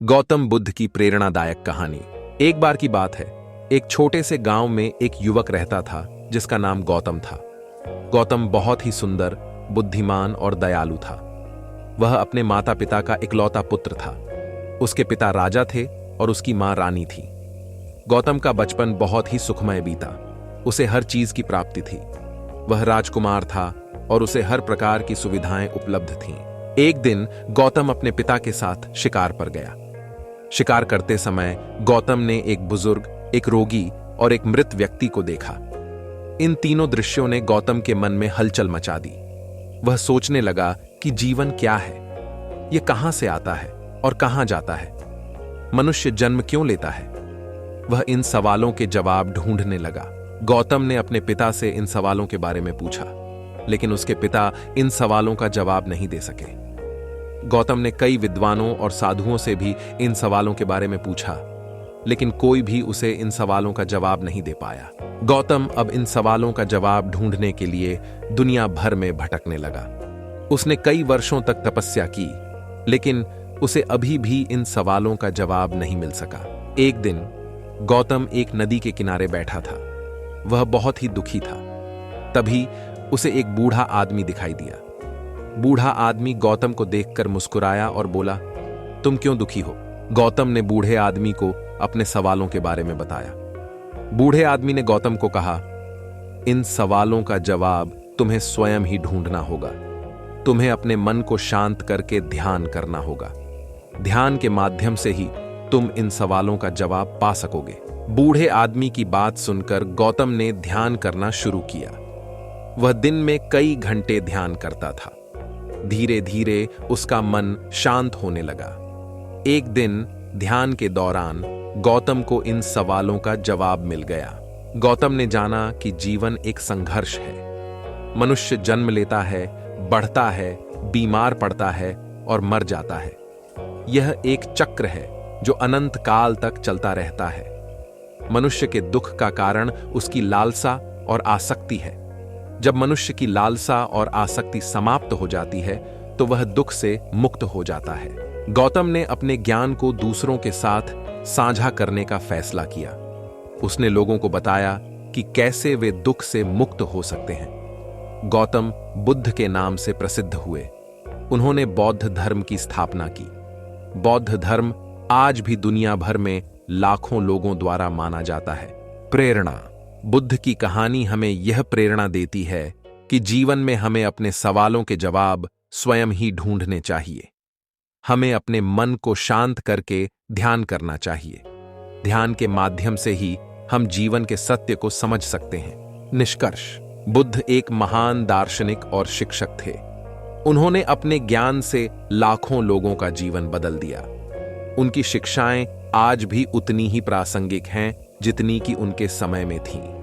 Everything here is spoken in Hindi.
गौतम बुद्ध की प्रेरणादायक कहानी। एक बार की बात है, एक छोटे से गांव में एक युवक रहता था जिसका नाम गौतम था। गौतम बहुत ही सुंदर, बुद्धिमान और दयालु था। वह अपने माता पिता का इकलौता पुत्र था। उसके पिता राजा थे और उसकी मां रानी थी। गौतम का बचपन बहुत ही सुखमय बीता। उसे हर चीज की प्राप्ति थी। वह राजकुमार था और उसे हर प्रकार की सुविधाएं उपलब्ध थीं। एक दिन गौतम अपने पिता के साथ शिकार पर गया। शिकार करते समय गौतम ने एक बुजुर्ग, एक रोगी और एक मृत व्यक्ति को देखा। इन तीनों दृश्यों ने गौतम के मन में हलचल मचा दी। वह सोचने लगा कि जीवन क्या है, यह कहां से आता है और कहां जाता है, मनुष्य जन्म क्यों लेता है। वह इन सवालों के जवाब ढूंढने लगा। गौतम ने अपने पिता से इन सवालों के बारे में पूछा, लेकिन उसके पिता इन सवालों का जवाब नहीं दे सके। गौतम ने कई विद्वानों और साधुओं से भी इन सवालों के बारे में पूछा, लेकिन कोई भी उसे इन सवालों का जवाब नहीं दे पाया। गौतम अब इन सवालों का जवाब ढूंढने के लिए दुनिया भर में भटकने लगा। उसने कई वर्षों तक तपस्या की, लेकिन उसे अभी भी इन सवालों का जवाब नहीं मिल सका। एक दिन गौतम एक नदी के किनारे बैठा था। वह बहुत ही दुखी था। तभी उसे एक बूढ़ा आदमी दिखाई दिया। बूढ़ा आदमी गौतम को देखकर मुस्कुराया और बोला, तुम क्यों दुखी हो? गौतम ने बूढ़े आदमी को अपने सवालों के बारे में बताया। बूढ़े आदमी ने गौतम को कहा, इन सवालों का जवाब तुम्हें स्वयं ही ढूंढना होगा। तुम्हें अपने मन को शांत करके ध्यान करना होगा। ध्यान के माध्यम से ही तुम इन सवालों का जवाब पा सकोगे। बूढ़े आदमी की बात सुनकर गौतम ने ध्यान करना शुरू किया। वह दिन में कई घंटे ध्यान करता था। धीरे धीरे उसका मन शांत होने लगा। एक दिन ध्यान के दौरान गौतम को इन सवालों का जवाब मिल गया। गौतम ने जाना कि जीवन एक संघर्ष है। मनुष्य जन्म लेता है, बढ़ता है, बीमार पड़ता है और मर जाता है। यह एक चक्र है जो अनंत काल तक चलता रहता है। मनुष्य के दुख का कारण उसकी लालसा और आसक्ति है। जब मनुष्य की लालसा और आसक्ति समाप्त हो जाती है तो वह दुख से मुक्त हो जाता है। गौतम ने अपने ज्ञान को दूसरों के साथ साझा करने का फैसला किया। उसने लोगों को बताया कि कैसे वे दुख से मुक्त हो सकते हैं। गौतम बुद्ध के नाम से प्रसिद्ध हुए। उन्होंने बौद्ध धर्म की स्थापना की। बौद्ध धर्म आज भी दुनिया भर में लाखों लोगों द्वारा माना जाता है। प्रेरणा। बुद्ध की कहानी हमें यह प्रेरणा देती है कि जीवन में हमें अपने सवालों के जवाब स्वयं ही ढूंढने चाहिए। हमें अपने मन को शांत करके ध्यान करना चाहिए। ध्यान के माध्यम से ही हम जीवन के सत्य को समझ सकते हैं। निष्कर्ष, बुद्ध एक महान दार्शनिक और शिक्षक थे। उन्होंने अपने ज्ञान से लाखों लोगों का जीवन बदल दिया। उनकी शिक्षाएं आज भी उतनी ही प्रासंगिक हैं जितनी कि उनके समय में थीं।